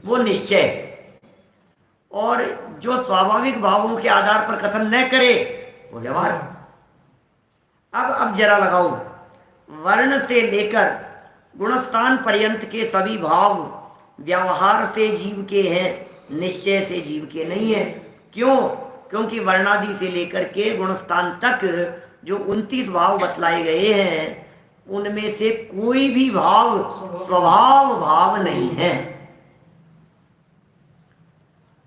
वो निश्चय, और जो स्वाभाविक भावों के आधार पर कथन न करे वो व्यवहार। अब जरा लगाओ, वर्ण से लेकर गुणस्थान पर्यंत के सभी भाव व्यवहार से जीव के हैं, निश्चय से जीव के नहीं है। क्यों? क्योंकि वर्णादि से लेकर के गुणस्थान तक जो 29 भाव बतलाए गए हैं उनमें से कोई भी भाव स्वभाव भाव नहीं है।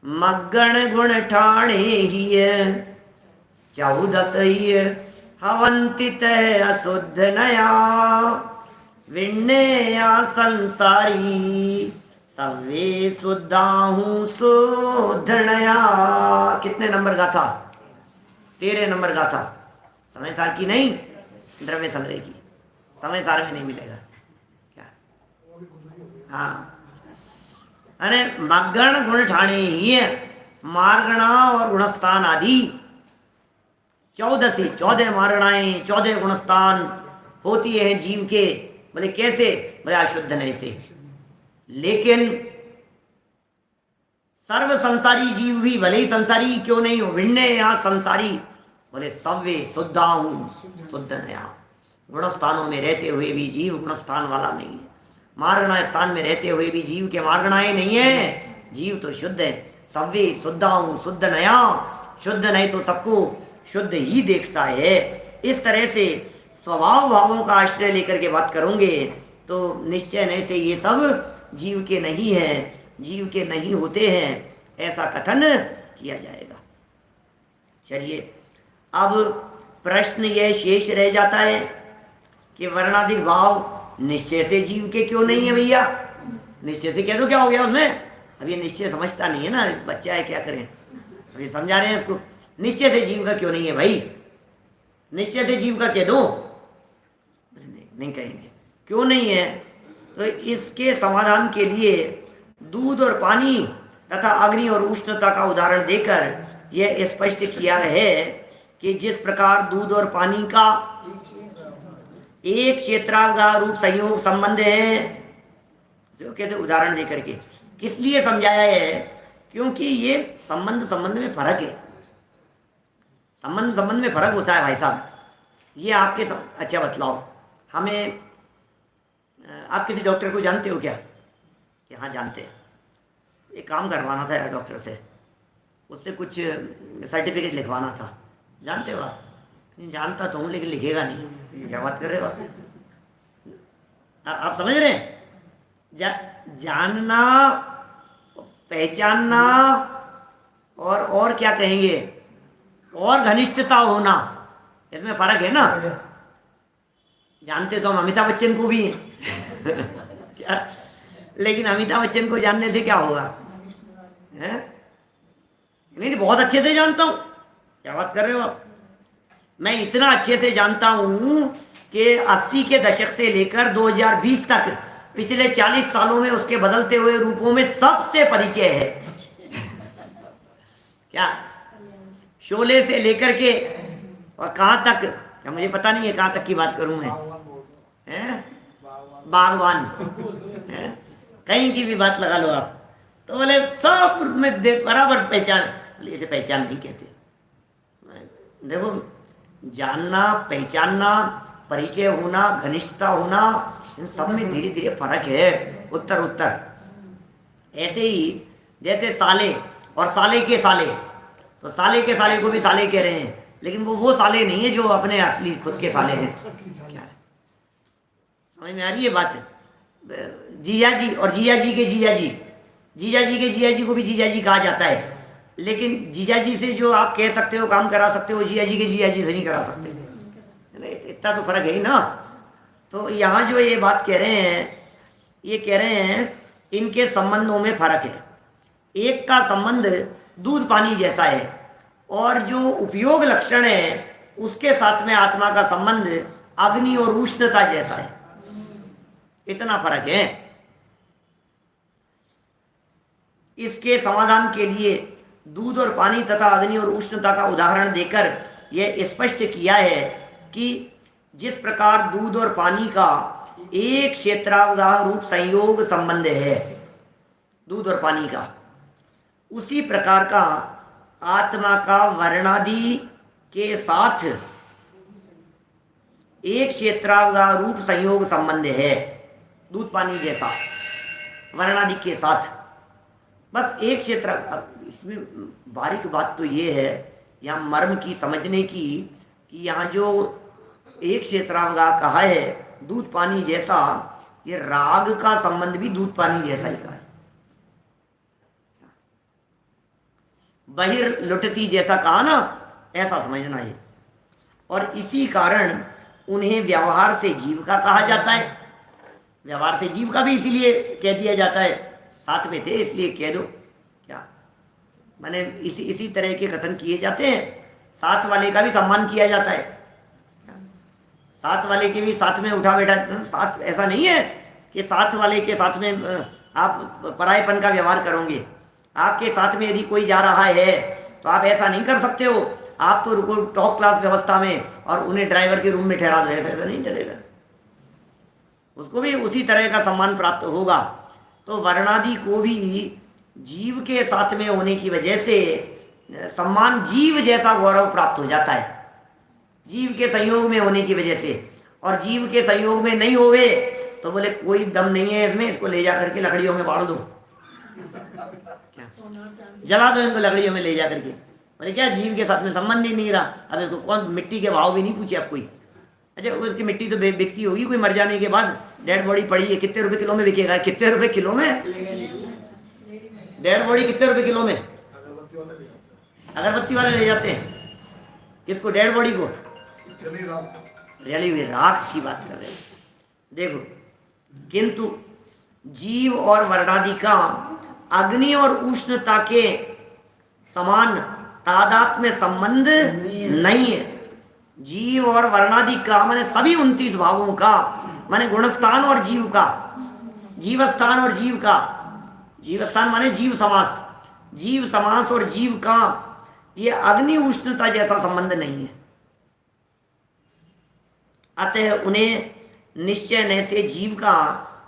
मग्गण गुण ठाणे ही 14 हवंतित अशुद्ध नया विण्या संसारी सवे शुद्धाहूँ शुद्ध नया। कितने नंबर गाथा? 13 नंबर गाथा। समय सार की नहीं, द्रव्य संग्रह की। समय सार में नहीं मिलेगा क्या? हाँ, अरे मग्गण गुण ठाणे ही मार्गणा और गुणस्थान आदि 14 से 14 मारणाएं 14 गुणस्थान होती है जीव के। बोले कैसे? बोले अशुद्ध नहीं से। लेकिन सर्व संसारी जीव भी भले ही संसारी क्यों नहीं हो, भिन्न या संसारी, बोले सव्य शुद्धा हूं शुद्ध नया। गुणस्थानों में रहते हुए भी जीव गुणस्थान वाला नहीं है। मार्गणा स्थान में रहते हुए भी जीव के मार्गणाएं नहीं है। जीव तो शुद्ध है। सव्य शुद्धा हूं शुद्ध नया। शुद्ध नहीं तो सबको शुद्ध ही देखता है। इस तरह से स्वभाव भावों का आश्रय लेकर के बात करोगे तो निश्चय नहीं से ये सब जीव के नहीं है, जीव के नहीं होते हैं, ऐसा कथन किया जाएगा। चलिए, अब प्रश्न यह शेष रह जाता है कि वर्णाधिक भाव निश्चय से जीव के क्यों नहीं है भैया? निश्चय से कह दो, क्या हो गया उसमें? अब ये निश्चय समझता नहीं है ना, बच्चा है, क्या करें? अब ये समझा रहे हैं इसको। निश्चय से जीव का क्यों नहीं है भाई? निश्चय से जीव का कह दो। नहीं कहेंगे। क्यों नहीं है? तो इसके समाधान के लिए दूध और पानी तथा अग्नि और उष्णता का उदाहरण देकर यह स्पष्ट किया है कि जिस प्रकार दूध और पानी का एक क्षेत्रावगाह रूप संयोग संबंध है, तो कैसे उदाहरण देकर के किस लिए समझाया है? क्योंकि ये संबंध में फर्क है। संबंध में फर्क होता है भाई साहब। ये आपके अच्छा बतलाओ हमें। आप किसी डॉक्टर को जानते हो क्या? कि हाँ जानते हैं। एक काम करवाना था यार डॉक्टर से, उससे कुछ सर्टिफिकेट लिखवाना था। जानते हो आप? जानता तो हूँ लेकिन लिखेगा नहीं। क्या बात कर रहे हो आप समझ रहे हैं? जानना, पहचानना और क्या कहेंगे, और घनिष्ठता होना, इसमें फर्क है ना। जानते तो हम अमिताभ बच्चन को भी हैं क्या? लेकिन अमिताभ बच्चन को जानने से क्या होगा? नहीं, बहुत अच्छे से जानता हूं। क्या बात कर रहे हो आप? मैं इतना अच्छे से जानता हूं कि 80 के दशक से लेकर 2020 तक पिछले 40 सालों में उसके बदलते हुए रूपों में सबसे परिचय है। क्या? शोले से लेकर के और कहाँ तक, क्या मुझे पता नहीं है कहाँ तक की बात करूं मैं, बागवान है? कहीं की भी बात लगा लो आप, तो बोले सब में बराबर पहचान। बोले इसे पहचान नहीं कहते। देखो, जानना, पहचानना, परिचय होना, घनिष्ठता होना, इन सब में धीरे धीरे फर्क है। उत्तर ऐसे ही जैसे साले और साले के साले, तो साले के साले को भी साले कह रहे हैं, लेकिन वो साले नहीं है जो अपने असली खुद के साले हैं। क्या समझ में आ रही है बात? जीजा जी और जीजा जी के जीजा जी, जीजा जी के जीजा जी को भी जीजा जी कहा जाता है, लेकिन जीजा जी से जो आप कह सकते हो, काम करा सकते हो, जीजा जी के जीजा जी से नहीं करा सकते। इतना तो फर्क है ही ना। तो यहाँ जो ये बात कह रहे हैं, ये कह रहे हैं इनके संबंधों में फर्क है। एक का संबंध दूध पानी जैसा है, और जो उपयोग लक्षण है उसके साथ में आत्मा का संबंध अग्नि और उष्णता जैसा है। इतना फर्क है। इसके समाधान के लिए दूध और पानी तथा अग्नि और उष्णता का उदाहरण देकर यह स्पष्ट किया है कि जिस प्रकार दूध और पानी का एक क्षेत्रावगाह रूप संयोग संबंध है, दूध और पानी का, उसी प्रकार का आत्मा का वर्णादि के साथ एक क्षेत्रावगाह रूप संयोग संबंध है। दूध पानी जैसा वर्णादि के साथ, बस एक क्षेत्र। अब इसमें बारीक बात तो ये है, यहाँ मर्म की समझने की, कि यहाँ जो एक क्षेत्रावगाह कहा है दूध पानी जैसा, ये राग का संबंध भी दूध पानी जैसा ही का है। बहिर लुटती जैसा कहा ना, ऐसा समझना है। और इसी कारण उन्हें व्यवहार से जीविका कहा जाता है। व्यवहार से जीविका भी इसीलिए कह दिया जाता है, साथ में थे इसलिए कह दो। क्या माने इसी तरह के कथन किए जाते हैं। साथ वाले का भी सम्मान किया जाता है, साथ वाले के भी साथ में उठा बैठा। साथ ऐसा नहीं है कि साथ वाले के साथ में आप परायेपन का व्यवहार करोगे। आपके साथ में यदि कोई जा रहा है तो आप ऐसा नहीं कर सकते हो, आप तो रुको टॉप क्लास व्यवस्था में और उन्हें ड्राइवर के रूम में ठहरा दो, ऐसा नहीं चलेगा। उसको भी उसी तरह का सम्मान प्राप्त होगा। तो वर्णादि को भी जीव के साथ में होने की वजह से सम्मान जीव जैसा गौरव प्राप्त हो जाता है, जीव के संयोग में होने की वजह से। और जीव के संयोग में नहीं होवे तो बोले कोई दम नहीं है इसमें, इसको ले जा करके लकड़ियों में बांध दो, जला दो इनको लकड़ियों में ले जा करके। बोले क्या जीव के साथ में संबंध ही नहीं रहा। अब इसको कौन मिट्टी के भाव भी नहीं पूछे आप कोई। अच्छा उसकी मिट्टी तो बिकती होगी, कोई मर जाने के बाद डेड बॉडी पड़ी है, कितने रुपए किलो में बिकेगा? कितने रुपए किलो में डेड बॉडी? कितने रुपए किलो में? अगरबत्ती वाले ले जाते हैं। किसको? डेड बॉडी को? जली हुई राख की बात कर रहे हैं। देखो, किंतु जीव और वर्णादि का अग्नि और उष्णता के समान तादात्म्य संबंध नहीं है। जीव और वर्णादि का माने सभी 29 भावों का, माने गुणस्थान और जीव का, जीवस्थान और जीव का, जीवस्थान माने जीव समास, जीव समास और जीव का ये अग्नि उष्णता जैसा संबंध नहीं है। अतः उन्हें निश्चय न से जीव का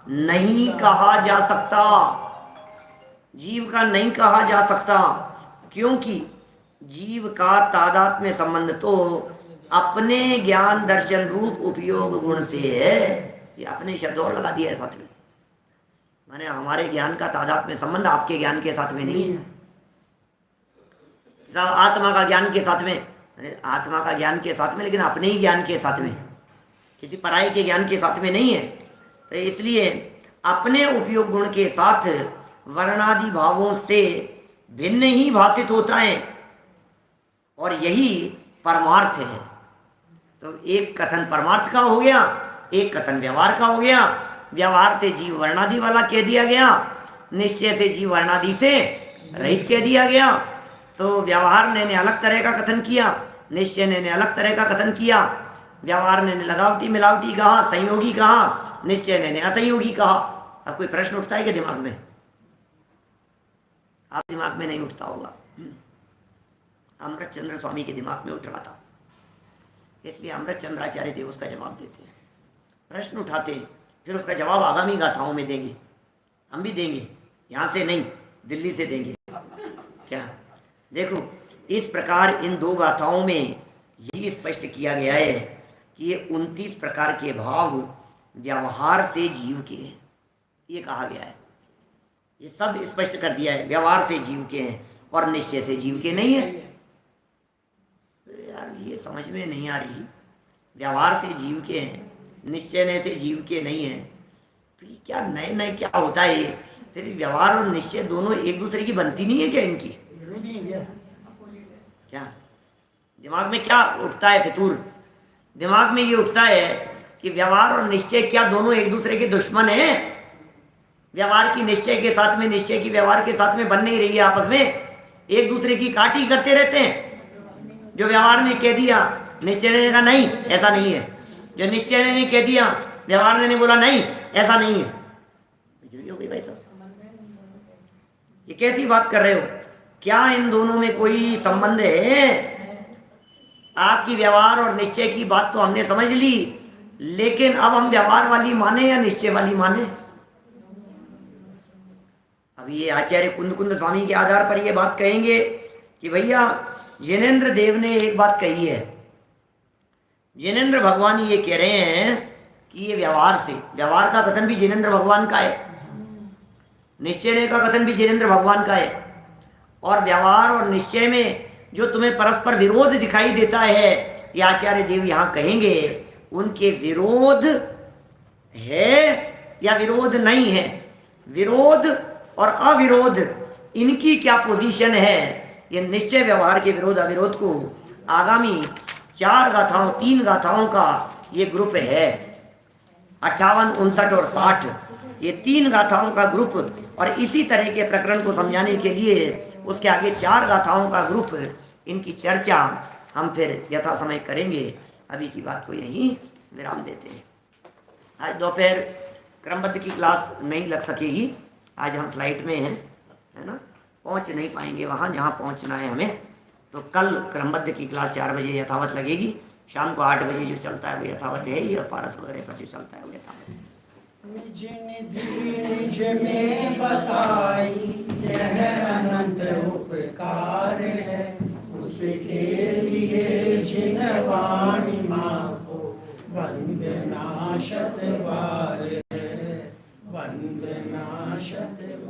नहीं कहा जा सकता, जीव का नहीं कहा जा सकता, क्योंकि जीव का तादात्म्य संबंध तो अपने ज्ञान दर्शन रूप उपयोग गुण से है। ये अपने शब्द और लगा दिया है साथ में, माने हमारे ज्ञान का तादात्म्य संबंध आपके ज्ञान के साथ में नहीं है। आत्मा का ज्ञान के साथ में, आत्मा का ज्ञान के साथ में, लेकिन अपने ही ज्ञान के साथ में, किसी पराये के ज्ञान के साथ में नहीं है। तो इसलिए अपने उपयोग गुण के साथ वर्णादि भावों से भिन्न ही भाषित होता है, और यही परमार्थ है। तो एक कथन परमार्थ का हो गया, एक कथन व्यवहार का हो गया। व्यवहार से जीव वर्णादि वाला कह दिया गया, निश्चय से जीव वर्णादि से रहित कह दिया गया। तो व्यवहार ने अलग तरह का कथन किया, निश्चय ने अलग तरह का कथन किया। व्यवहार ने लगावटी मिलावटी कहा, संयोगी कहा, निश्चय ने असंयोगी कहा। अब कोई प्रश्न उठता है क्या दिमाग में? आप दिमाग में नहीं उठता होगा, अमृतचंद्र स्वामी के दिमाग में उठ रहा था, इसलिए अमृतचंद्राचार्य देव उसका जवाब देते हैं। प्रश्न उठाते फिर उसका जवाब आगामी गाथाओं में देंगे, हम भी देंगे, यहाँ से नहीं दिल्ली से देंगे। क्या देखो, इस प्रकार इन दो गाथाओं में यही स्पष्ट किया गया है कि ये 29 प्रकार के भाव व्यवहार से जीव के हैं, ये कहा गया है। ये सब स्पष्ट कर दिया है, व्यवहार से जीव के हैं और निश्चय से जीव के नहीं है। यार ये समझ में नहीं आ रही, व्यवहार से जीव के हैं, निश्चय से जीव के नहीं है, तो ये क्या नए नए क्या होता है ये? फिर व्यवहार और निश्चय दोनों एक दूसरे की बनती नहीं है क्या? इनकी क्या दिमाग में क्या उठता है फितूर? दिमाग में ये उठता है कि व्यवहार और निश्चय क्या दोनों एक दूसरे के दुश्मन हैं? व्यवहार की निश्चय के साथ में, निश्चय की व्यवहार के साथ में बन नहीं रही है, आपस में एक दूसरे की काटी करते रहते हैं। जो व्यवहार ने कह दिया, निश्चय ने कहा नहीं ऐसा नहीं है, जो निश्चय ने कह दिया, व्यवहार ने बोला नहीं ऐसा नहीं है। हो गई भाई साहब, ये कैसी बात कर रहे हो? क्या इन दोनों में कोई संबंध है? आपकी व्यवहार और निश्चय की बात तो हमने समझ ली, लेकिन अब हम व्यवहार वाली माने या निश्चय वाली माने? अब ये आचार्य कुंद स्वामी के आधार पर ये बात कहेंगे कि भैया जिनेंद्र देव ने एक बात कही है, जिनेंद्र भगवान ये कह रहे हैं कि ये व्यवहार से, व्यवहार का कथन भी जिनेंद्र भगवान का है, निश्चय का कथन भी जिनेंद्र भगवान का है, और व्यवहार और निश्चय में जो तुम्हें परस्पर विरोध दिखाई देता है, ये आचार्य देव यहाँ कहेंगे, उनके विरोध है या विरोध नहीं है, विरोध और अविरोध इनकी क्या पोजीशन है, ये निश्चय व्यवहार के विरोध अविरोध को आगामी 4 गाथाओं 3 गाथाओं का ये ग्रुप है। 58, 59 और 60 ये 3 गाथाओं का ग्रुप, और इसी तरह के प्रकरण को समझाने के लिए उसके आगे 4 गाथाओं का ग्रुप, इनकी चर्चा हम फिर यथा समय करेंगे। अभी की बात को यहीं विराम देते हैं। आज दोपहर क्रमबद्ध की क्लास नहीं लग सकेगी, आज हम फ्लाइट में हैं, है ना, पहुंच नहीं पाएंगे वहाँ जहाँ पहुँचना है हमें। तो कल क्रमबद्ध की क्लास 4 बजे यथावत लगेगी, शाम को 8 बजे जो चलता है वो यथावत है ही, और पारस वगैरह पर जो चलता है वो यथावत है। निज निधि निज में बताई यह अनंत उपकार है, उसके लिए जिन वाणी माँ को वंदना शत बार है, वंदना शत बार।